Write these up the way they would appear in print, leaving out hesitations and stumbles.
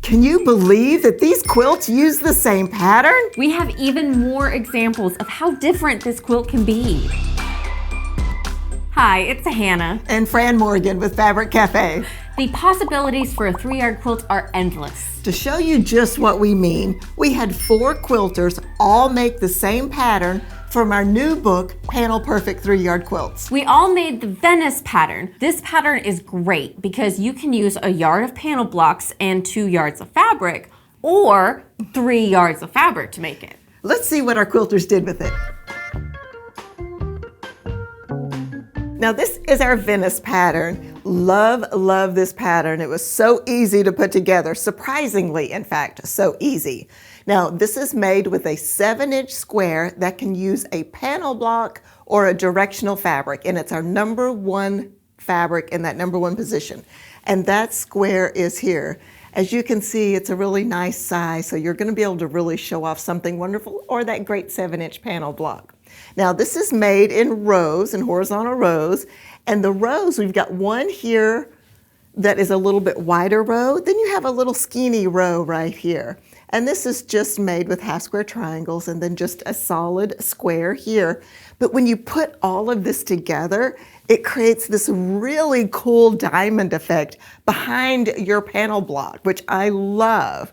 Can you believe that these quilts use the same pattern? We have even more examples of how different this quilt can be. Hi, it's Hannah. And Fran Morgan with Fabric Café. The possibilities for a 3-yard quilt are endless. To show you just what we mean, we had 4 quilters all make the same pattern from our new book, Panel Perfect 3-Yard Quilts. We all made the Venice pattern. This pattern is great because you can use a yard of panel blocks and 2 yards of fabric, or 3 yards of fabric to make it. Let's see what our quilters did with it. Now this is our Venice pattern. Love this pattern. It was so easy to put together, surprisingly, in fact, so easy. Now this is made with a 7-inch square that can use a panel block or a directional fabric, and it's our number 1 fabric in that number 1 position. And that square is here. As you can see, it's a really nice size, so you're going to be able to really show off something wonderful, or that great 7-inch panel block. Now this is made in rows, in horizontal rows, and the rows, we've got one here that is a little bit wider row, then you have a little skinny row right here. And this is just made with half square triangles and then just a solid square here. But when you put all of this together, it creates this really cool diamond effect behind your panel block, which I love.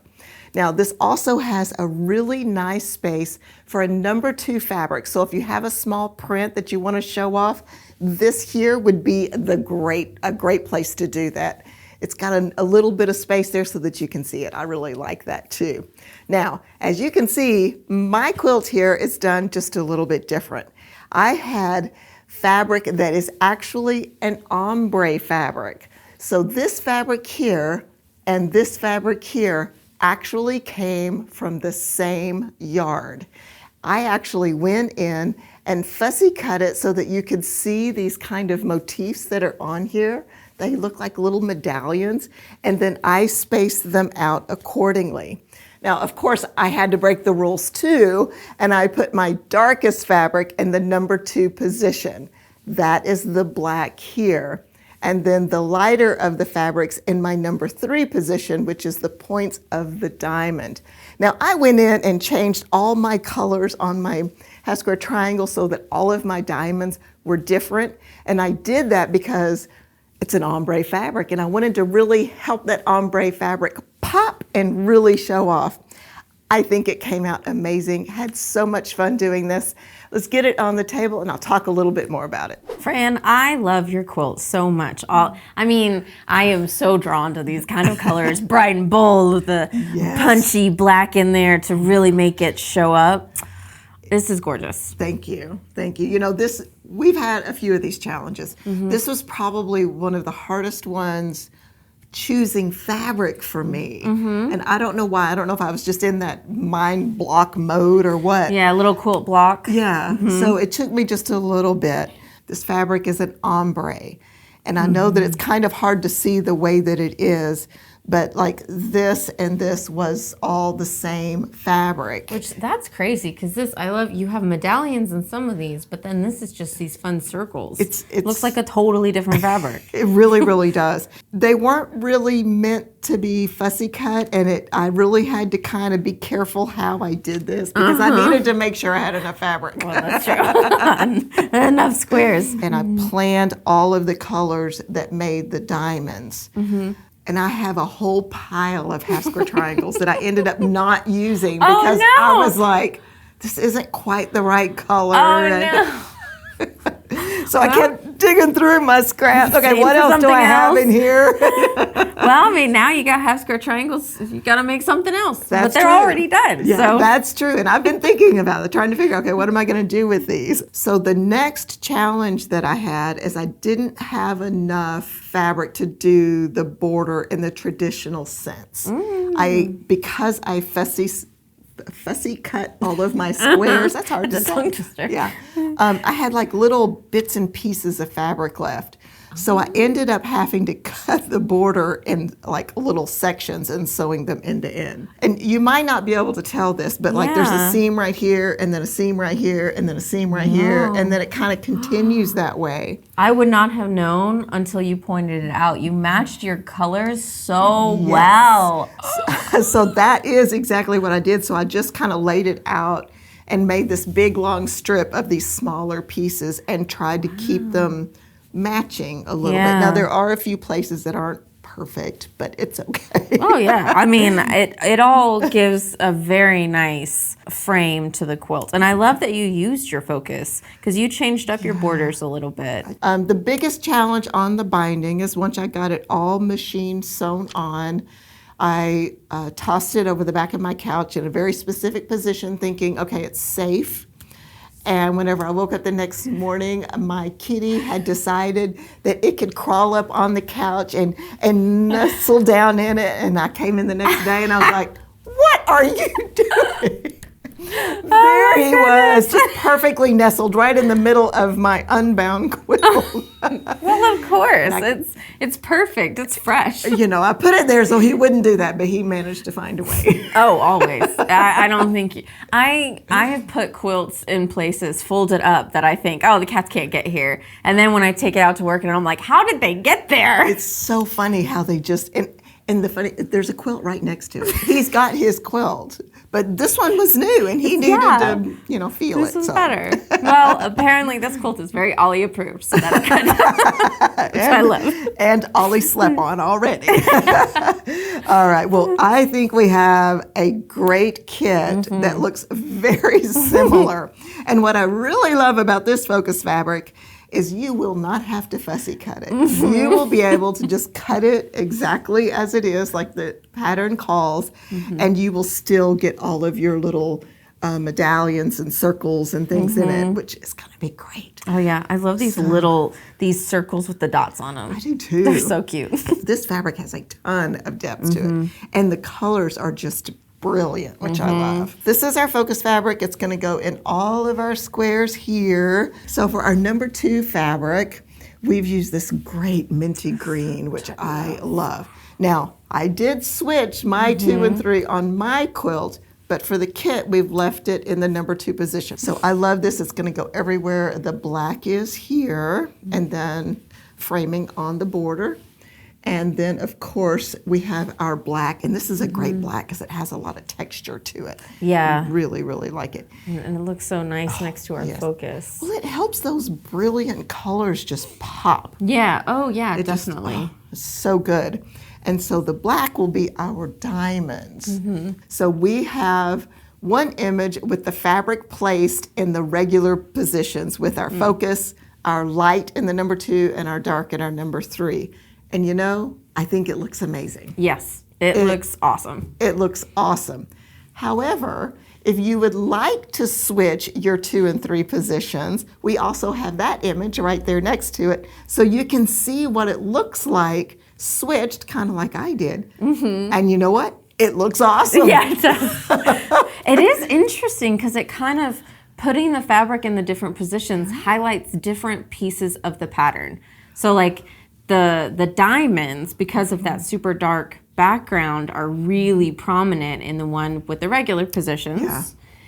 Now this also has a really nice space for a number 2 fabric. So if you have a small print that you want to show off, this here would be a great place to do that. It's got a little bit of space there so that you can see it. I really like that too. Now, as you can see, my quilt here is done just a little bit different. I had fabric that is actually an ombre fabric. So this fabric here and this fabric here actually came from the same yard. I actually went in and fussy cut it so that you could see these kind of motifs that are on here. They look like little medallions, and then I spaced them out accordingly. Now, of course, I had to break the rules too, and I put my darkest fabric in the number 2 position. That is the black here. And then the lighter of the fabrics in my number 3 position, which is the points of the diamond. Now I went in and changed all my colors on my half square triangle so that all of my diamonds were different. And I did that because it's an ombre fabric and I wanted to really help that ombre fabric pop and really show off. I think it came out amazing. Had so much fun doing this. Let's get it on the table and I'll talk a little bit more about it. Fran, I love your quilt so much. I am so drawn to these kind of colors, bright and bold with the punchy black in there to really make it show up. This is gorgeous. Thank you. Thank you. You know, we've had a few of these challenges. This was probably one of the hardest ones choosing fabric for me. And I don't know why. I don't know if I was just in that mind block mode or what. Yeah, a little quilt block. Yeah, so it took me just a little bit. This fabric is an ombre. And I know that it's kind of hard to see the way that it is, but like this and this was all the same fabric. Which, that's crazy, because you have medallions in some of these, but then this is just these fun circles. It looks like a totally different fabric. It really, really does. They weren't really meant to be fussy cut, and I really had to kind of be careful how I did this because I needed to make sure I had enough fabric. Well, that's true. Enough squares. And I planned all of the colors that made the diamonds. And I have a whole pile of half square triangles that I ended up not using because I was like, this isn't quite the right color. Oh, no. So I kept digging through my scraps. Okay, what else do I have in here? Well, I mean, now you got half square triangles. You got to make something else. But they're already done. Yeah, so. That's true. And I've been thinking about it, trying to figure, okay, what am I going to do with these? So the next challenge that I had is I didn't have enough fabric to do the border in the traditional sense. Because I fussy cut all of my squares. That's hard to say. Yeah. I had like little bits and pieces of fabric left. So I ended up having to cut the border in like little sections and sewing them end to end. And you might not be able to tell this, but like there's a seam right here, and then a seam right here, and then a seam right here, and then it kind of continues that way. I would not have known until you pointed it out. You matched your colors so well. So that is exactly what I did. So I just kind of laid it out and made this big long strip of these smaller pieces and tried to keep them matching a little bit. Now there are a few places that aren't perfect, but it's okay. Oh yeah, I mean it all gives a very nice frame to the quilt, and I love that you used your focus because you changed up your borders a little bit. The biggest challenge on the binding is once I got it all machine sewn on, I tossed it over the back of my couch in a very specific position, thinking, okay, it's safe. And whenever I woke up the next morning, my kitty had decided that it could crawl up on the couch and nestle down in it. And I came in the next day and I was like, what are you doing? There he was, just perfectly nestled right in the middle of my unbound quilt. Well, of course, it's perfect. It's fresh. You know, I put it there so he wouldn't do that, but he managed to find a way. Oh, always. I don't think I have put quilts in places folded up that I think, oh, the cats can't get here, and then when I take it out to work, and I'm like, how did they get there? It's so funny how they just and the funny, there's a quilt right next to it. He's got his quilt, but this one was new, and he needed to, you know, feel this it. This was better. Well, apparently this quilt is very Ollie approved, so that's good. Which I love. And Ollie slept on already. All right. Well, I think we have a great kit that looks very similar. And what I really love about this focus fabric is you will not have to fussy cut it. You will be able to just cut it exactly as it is, like the pattern calls, and you will still get all of your little medallions and circles and things in it, which is going to be great. Oh yeah, I love these these circles with the dots on them. I do too. They're so cute. This fabric has a ton of depth to it, and the colors are just brilliant, which I love. This is our focus fabric. It's going to go in all of our squares here. So for our number 2 fabric, we've used this great minty green, which I love. Now, I did switch my 2 and 3 on my quilt, but for the kit, we've left it in the number 2 position. So I love this. It's going to go everywhere the black is here, and then framing on the border. And then, of course, we have our black, and this is a great black because it has a lot of texture to it. Yeah. I really, really like it. And it looks so nice next to our focus. Well, it helps those brilliant colors just pop. Yeah, oh yeah, It just, definitely. it's so good. And so the black will be our diamonds. So we have one image with the fabric placed in the regular positions with our focus, our light in the number 2, and our dark in our number 3. And you know, I think it looks amazing. Yes, it looks awesome. It looks awesome. However, if you would like to switch your 2 and 3 positions, we also have that image right there next to it. So you can see what it looks like switched, kind of like I did. And you know what? It looks awesome. Yeah, it does. It is interesting because it kind of, putting the fabric in the different positions highlights different pieces of the pattern. So like, the diamonds, because of that super dark background, are really prominent in the one with the regular positions. Yeah.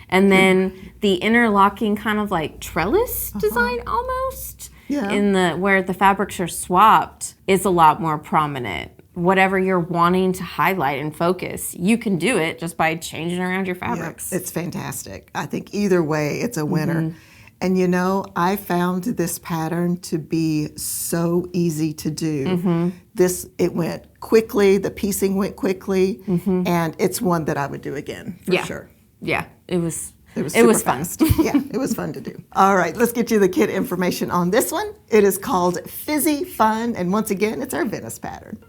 And then the interlocking kind of like trellis design almost, in the where the fabrics are swapped, is a lot more prominent. Whatever you're wanting to highlight and focus, you can do it just by changing around your fabrics. Yeah, it's fantastic. I think either way, it's a winner. And you know, I found this pattern to be so easy to do. It went quickly, the piecing went quickly, and it's one that I would do again, for sure. Yeah, it was super fun. fast. Yeah, it was fun to do. All right, let's get you the kit information on this one. It is called Fizzy Fun, and once again, it's our Venice pattern.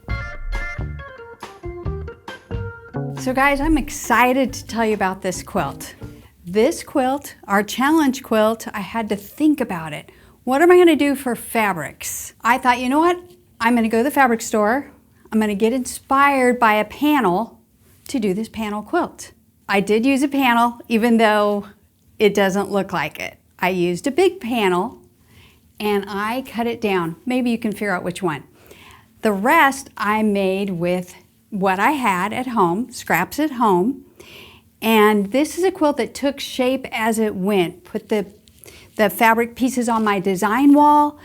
So guys, I'm excited to tell you about this quilt. This quilt, our challenge quilt, I had to think about it. What am I going to do for fabrics? I thought, you know what? I'm going to go to the fabric store. I'm going to get inspired by a panel to do this panel quilt. I did use a panel, even though it doesn't look like it. I used a big panel and I cut it down. Maybe you can figure out which one. The rest I made with what I had at home, scraps at home. And this is a quilt that took shape as it went. Put the fabric pieces on my design wall,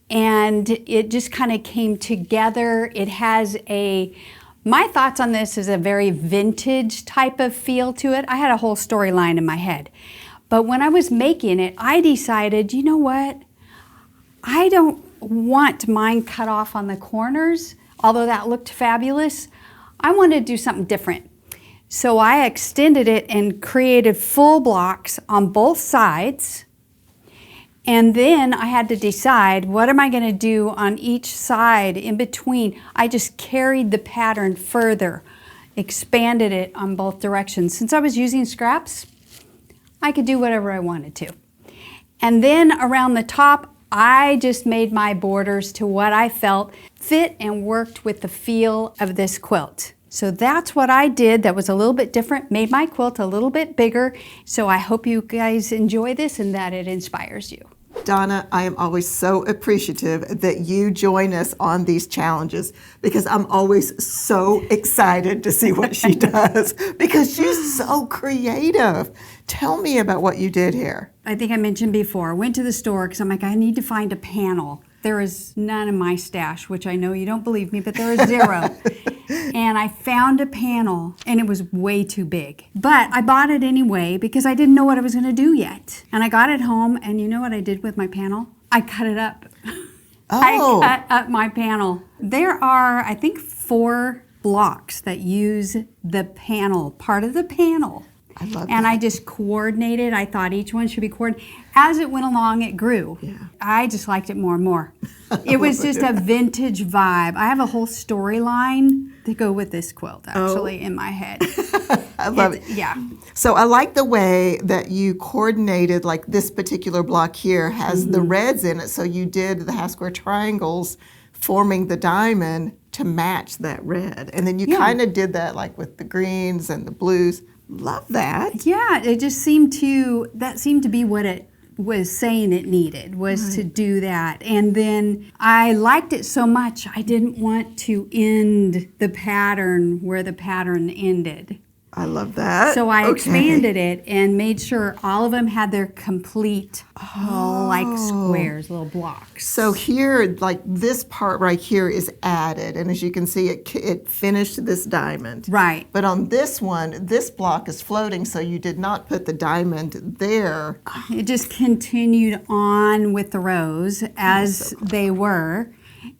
and it just kind of came together. It has a My thoughts on this is a very vintage type of feel to it. I had a whole storyline in my head. But when I was making it, I decided, you know what? I don't want mine cut off on the corners, although that looked fabulous. I wanted to do something different. So I extended it and created full blocks on both sides. And then I had to decide, what am I going to do on each side in between? I just carried the pattern further, expanded it on both directions. Since I was using scraps, I could do whatever I wanted to. And then around the top, I just made my borders to what I felt fit and worked with the feel of this quilt. So that's what I did that was a little bit different, made my quilt a little bit bigger. So I hope you guys enjoy this and that it inspires you. Donna, I am always so appreciative that you join us on these challenges because I'm always so excited to see what she does because she's so creative. Tell me about what you did here. I think I mentioned before, I went to the store because I'm like, I need to find a panel. There is none in my stash, which I know you don't believe me, but there is zero. And I found a panel and it was way too big. But I bought it anyway because I didn't know what I was going to do yet. And I got it home and you know what I did with my panel? I cut it up. Oh. I cut up my panel. There are, I think, 4 blocks that use the panel, part of the panel. I love and that. I just coordinated. I thought each one should be coordinated. As it went along, it grew. Yeah. I just liked it more and more. It was just a vintage vibe. I have a whole storyline to go with this quilt, actually, in my head. I love it. Yeah. So I like the way that you coordinated, like this particular block here has the reds in it, so you did the half square triangles forming the diamond to match that red. And then you kind of did that like with the greens and the blues. Love that. Yeah, it just seemed to be what it was saying it needed, was to do that. And then I liked it so much, I didn't want to end the pattern where the pattern ended. I love that. So I expanded it and made sure all of them had their complete, like squares, little blocks. So here, like this part right here is added, and as you can see, it finished this diamond. Right. But on this one, this block is floating, so you did not put the diamond there. It just continued on with the rows as they were.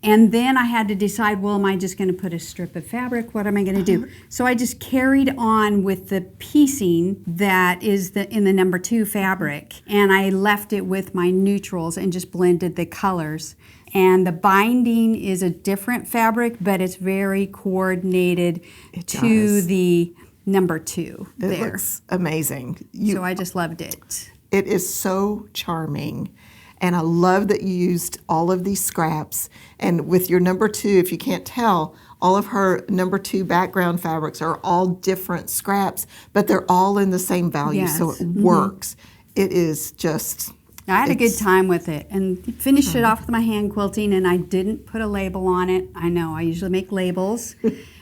And then I had to decide, well, am I just going to put a strip of fabric? What am I going to do? So I just carried on with the piecing that is in the number 2 fabric. And I left it with my neutrals and just blended the colors. And the binding is a different fabric, but it's very coordinated to the number 2 It there. looks amazing. So I just loved it. It is so charming. And I love that you used all of these scraps. And with your number 2, if you can't tell, all of her number 2 background fabrics are all different scraps, but they're all in the same value, so it works. It is just... I had a good time with it and finished it off with my hand quilting, and I didn't put a label on it. I know, I usually make labels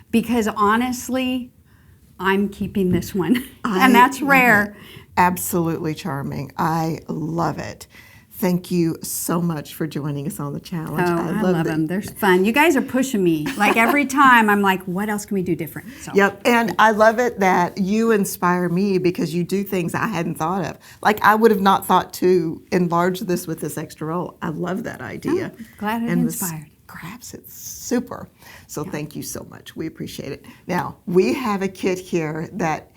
because honestly, I'm keeping this one. And that's rare. Absolutely charming. I love it. Thank you so much for joining us on the challenge. Oh, I love them. They're fun. You guys are pushing me. Like every time I'm like, what else can we do different? So. Yep, and I love it that you inspire me because you do things I hadn't thought of. Like I would have not thought to enlarge this with this extra roll. I love that idea. Oh, glad it and inspired. Scraps, it's super. So thank you so much. We appreciate it. Now, we have a kit here that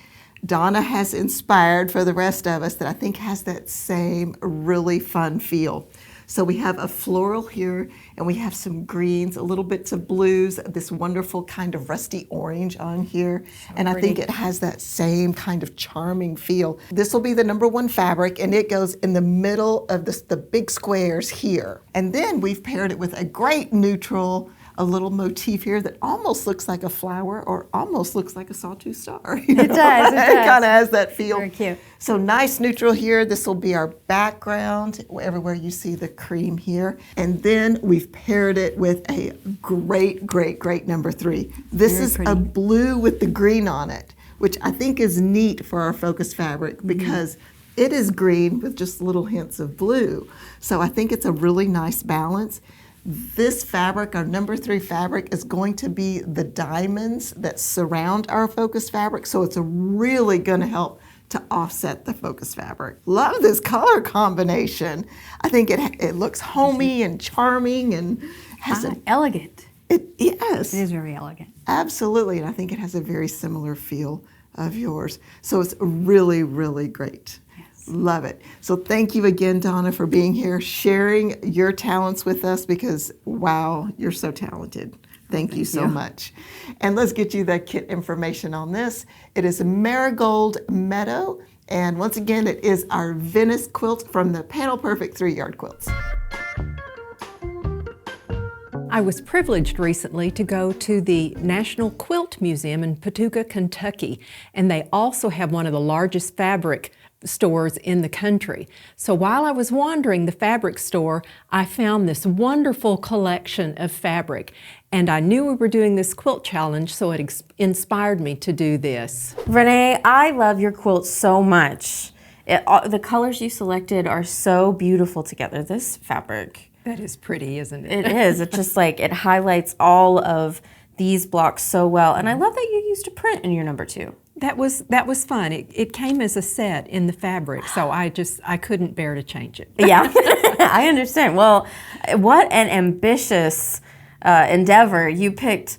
Donna has inspired for the rest of us that I think has that same really fun feel. So we have a floral here, and we have some greens, a little bits of blues, this wonderful kind of rusty orange on here. And I think it has that same kind of charming feel. This will be the number 1 fabric, and it goes in the middle of the big squares here. And then we've paired it with a great neutral, a little motif here that almost looks like a flower or almost looks like a sawtooth star. You know? It does. It kind of has that feel. Very cute. So nice neutral here. This will be our background, everywhere you see the cream here. And then we've paired it with a great, great, great number 3. This Very is pretty. a blue with the green on it, which I think is neat for our focus fabric because it is green with just little hints of blue. So I think it's a really nice balance. This fabric, our number 3 fabric, is going to be the diamonds that surround our focus fabric, so it's really going to help to offset the focus fabric. Love this color combination. I think it looks homey and charming and has elegant. Yes. It is very elegant. Absolutely, and I think it has a very similar feel of yours. So it's really, really great. Yes. Love it. So thank you again, Donna, for being here, sharing your talents with us because, wow, you're so talented. Thank you so much. And let's get you the kit information on this. It is a Marigold Meadow, and once again, it is our Venice quilt from the Panel Perfect 3-yard quilts. I was privileged recently to go to the National Quilt Museum in Paducah, Kentucky, and they also have one of the largest fabric stores in the country. So while I was wandering the fabric store, I found this wonderful collection of fabric, and I knew we were doing this quilt challenge, so it inspired me to do this. Rene, I love your quilt so much. The colors you selected are so beautiful together. This fabric. That is pretty, isn't it? It is. It's just like, it highlights all of these blocks so well. And I love that you used a print in your number 2. That was fun. It came as a set in the fabric, so I couldn't bear to change it. Yeah, I understand. Well, what an ambitious endeavor. You picked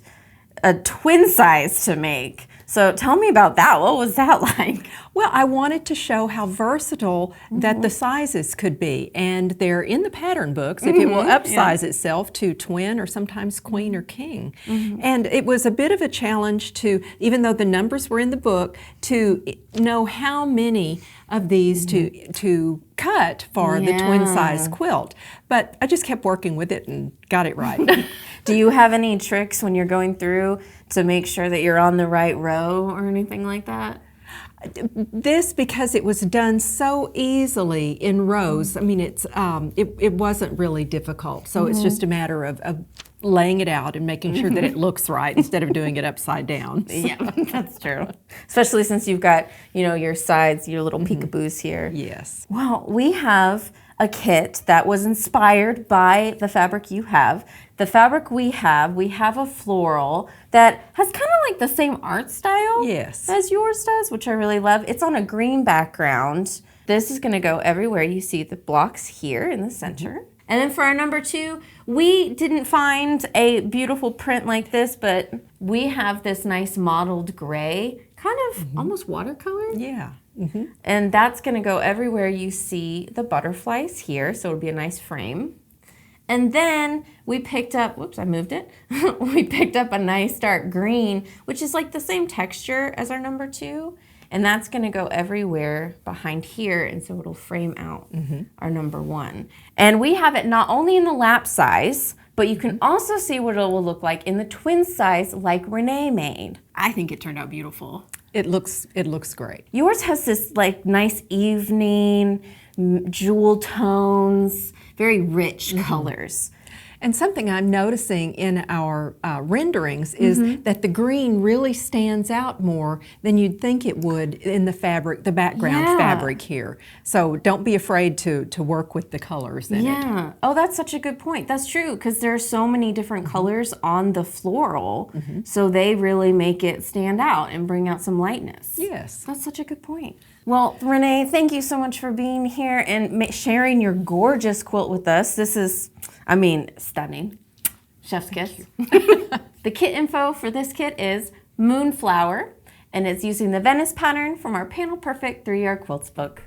a twin size to make. So tell me about that. What was that like? Well, I wanted to show how versatile that the sizes could be, and they're in the pattern books if it will upsize itself to twin or sometimes queen or king. And it was a bit of a challenge to, even though the numbers were in the book, to know how many of these to cut for the twin size quilt. But I just kept working with it and got it right. Do you have any tricks when you're going through to make sure that you're on the right row or anything like that? This, because it was done so easily in rows, I mean, it wasn't really difficult. So it's just a matter of laying it out and making sure that it looks right instead of doing it upside down. Yeah, that's true. Especially since you've got, your sides, your little peekaboos here. Yes. Well, we have a kit that was inspired by the fabric you have. The fabric we have a floral that has kind of like the same art style as yours does, which I really love. It's on a green background. This is gonna go everywhere. You see the blocks here in the center. And then for our number 2, we didn't find a beautiful print like this, but we have this nice mottled gray, kind of almost watercolor. Yeah. And that's gonna go everywhere you see the butterflies here, so it'll be a nice frame. And then we picked up, whoops, I moved it. We picked up a nice dark green, which is like the same texture as our number 2. And that's gonna go everywhere behind here, and so it'll frame out our number 1. And we have it not only in the lap size, but you can also see what it will look like in the twin size like Rene made. I think it turned out beautiful. It looks great. Yours has this like nice evening, jewel tones, very rich colors. And something I'm noticing in our renderings is that the green really stands out more than you'd think it would in the fabric, the background fabric here. So don't be afraid to work with the colors in it. Oh, that's such a good point. That's true, because there are so many different colors on the floral, so they really make it stand out and bring out some lightness. Yes. That's such a good point. Well, Rene, thank you so much for being here and sharing your gorgeous quilt with us. This is, I mean, stunning. Chef's kiss. The kit info for this kit is Moonflower, and it's using the Venice pattern from our Panel Perfect 3-yard quilts book.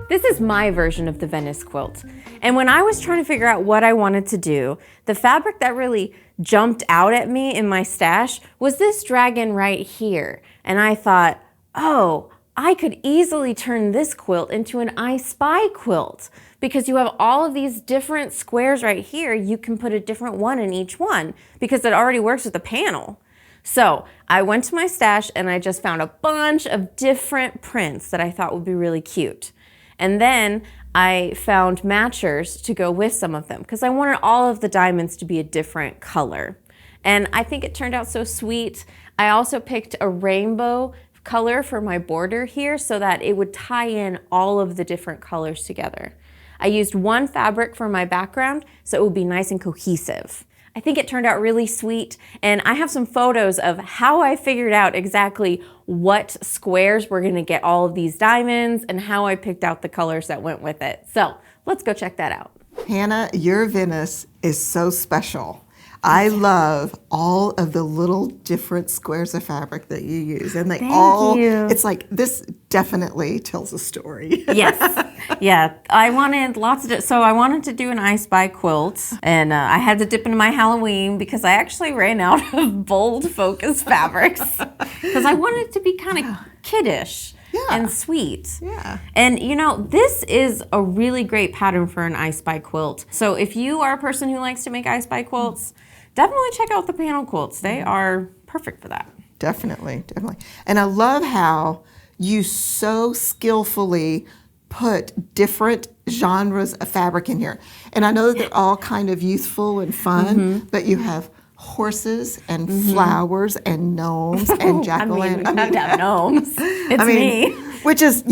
This is my version of the Venice quilt. And when I was trying to figure out what I wanted to do, the fabric that really jumped out at me in my stash was this dragon right here. And I thought, oh, I could easily turn this quilt into an I Spy quilt, because you have all of these different squares right here. You can put a different one in each one because it already works with the panel. So I went to my stash and I just found a bunch of different prints that I thought would be really cute. And then I found matchers to go with some of them because I wanted all of the diamonds to be a different color. And I think it turned out so sweet. I also picked a rainbow color for my border here so that it would tie in all of the different colors together. I used one fabric for my background, so it would be nice and cohesive. I think it turned out really sweet, and I have some photos of how I figured out exactly what squares were gonna get all of these diamonds and how I picked out the colors that went with it. So let's go check that out. Hannah, your Venice is so special. I love all of the little different squares of fabric that you use. And they Thank you. It's like, this definitely tells a story. Yes, yeah. I wanted to do an I Spy quilt, and I had to dip into my Halloween because I actually ran out of bold focus fabrics because I wanted it to be kind of kiddish. And sweet. Yeah. And you know, this is a really great pattern for an I Spy quilt. So if you are a person who likes to make I Spy quilts, definitely check out the panel quilts. They are perfect for that. Definitely, definitely. And I love how you so skillfully put different genres of fabric in here. And I know that they're all kind of youthful and fun, but you have horses and flowers and gnomes and jack-o'-lantern. I mean, we have to have gnomes. It's me. Which is,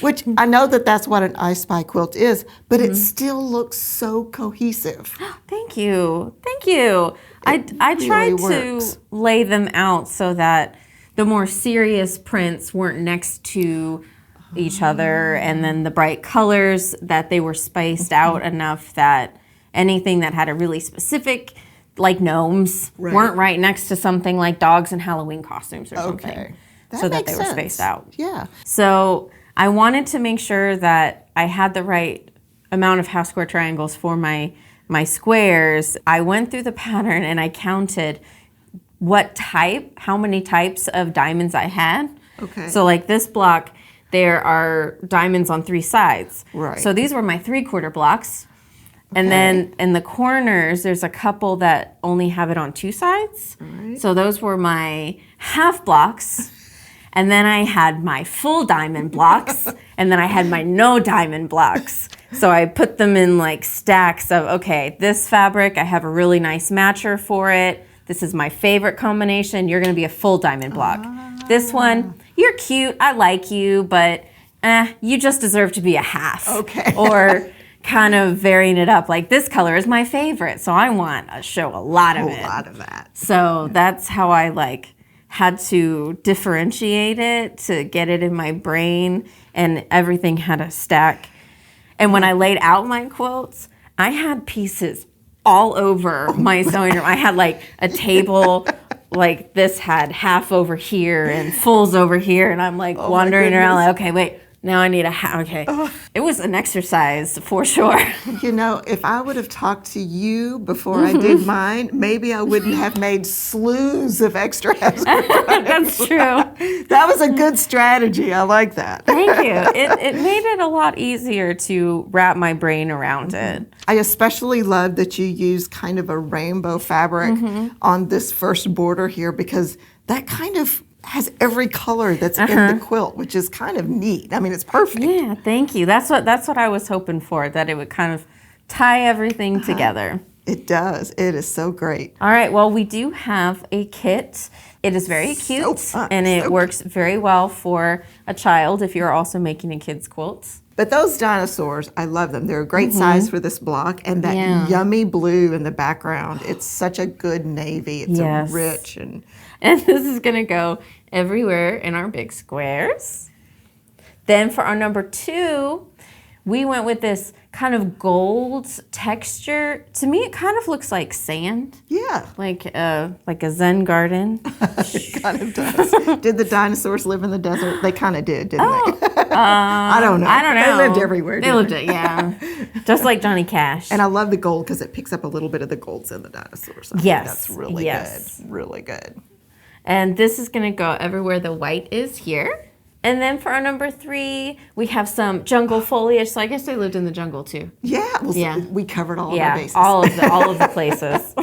which I know that that's what an I Spy quilt is, but it still looks so cohesive. Thank you. Thank you. I tried really works. to lay them out so that the more serious prints weren't next to each other, and then the bright colors, that they were spaced out enough that anything that had a really specific, like gnomes, weren't right next to something like dogs in Halloween costumes or something. Okay. So that they were makes spaced sense. out. Yeah. So I wanted to make sure that I had the right amount of half square triangles for my squares. I went through the pattern and I counted how many types of diamonds I had. Okay. So like this block, there are diamonds on 3 sides. Right. So these were my 3/4 blocks. And then in the corners, there's a couple that only have it on 2 sides. Right. So those were my half blocks. And then I had my full diamond blocks, and then I had my no diamond blocks. So I put them in like stacks of, okay, this fabric, I have a really nice matcher for it. This is my favorite combination. You're gonna be a full diamond block. This one, you're cute, I like you, but you just deserve to be a half. Okay. Or kind of varying it up, like this color is my favorite, so I want to show a lot of it. A lot of that. So that's how I had to differentiate it to get it in my brain, and everything had a stack. And when I laid out my quilts, I had pieces all over my sewing room. I had like a table, like this had half over here and fulls over here, and I'm like wandering around like, okay, wait, now I need a half. Okay. It was an exercise for sure. You know, if I would have talked to you before I did mine, maybe I wouldn't have made slews of extra half square. That's true. That was a good strategy. I like that. Thank you. It made it a lot easier to wrap my brain around it. I especially love that you use kind of a rainbow fabric on this first border here, because that kind of has every color that's in the quilt, which is kind of neat. I mean, it's perfect. Yeah, thank you. That's what I was hoping for, that it would kind of tie everything together. It does. It is so great. All right, well, we do have a kit. It is very cute, fun, and it so works very well for a child if you're also making a kid's quilt. But those dinosaurs, I love them. They're a great size for this block, and that yummy blue in the background. It's such a good navy. It's a rich and this is gonna go everywhere in our big squares. Then for our number 2, we went with this kind of gold texture. To me, it kind of looks like sand. yeah, Like a Zen garden. it kind of does. Did the dinosaurs live in the desert? They kind of did, didn't they? I don't know. I don't know. They lived everywhere. They lived it, yeah. Just like Johnny Cash. And I love the gold because it picks up a little bit of the golds in the dinosaurs. I think that's really good. Really good. And this is gonna go everywhere the white is here. And then for our number 3, we have some jungle foliage. So I guess they lived in the jungle too. Yeah, well, Yeah. we covered all of our Yeah, bases. all of the places.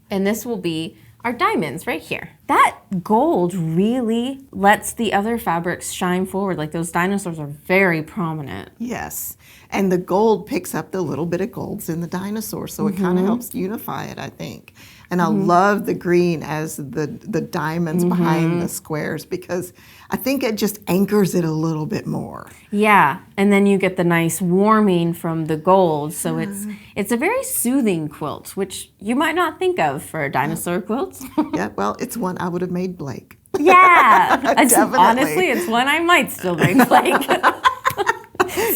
And this will be our diamonds right here. That gold really lets the other fabrics shine forward. Like those dinosaurs are very prominent. Yes, and the gold picks up the little bit of golds in the dinosaur, so it kind of helps unify it, I think. And I love the green as the diamonds behind the squares because I think it just anchors it a little bit more. Yeah, and then you get the nice warming from the gold, so it's a very soothing quilt, which you might not think of for dinosaur quilts. Yeah, well, it's one I would have made Blake. Yeah, Definitely. honestly, it's one I might still make Blake.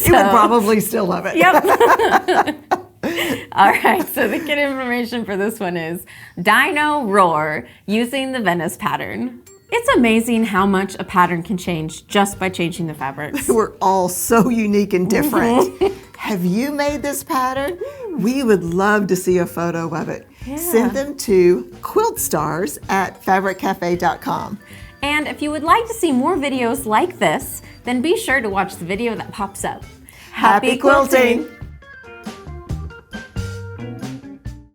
You would probably still love it. Yep. All right, so the kit information for this one is Dinoroar using the Venice pattern. It's amazing how much a pattern can change just by changing the fabrics. We're all so unique and different. Have you made this pattern? We would love to see a photo of it. Yeah. Send them to quiltstars@fabriccafe.com. And if you would like to see more videos like this, then be sure to watch the video that pops up. Happy quilting!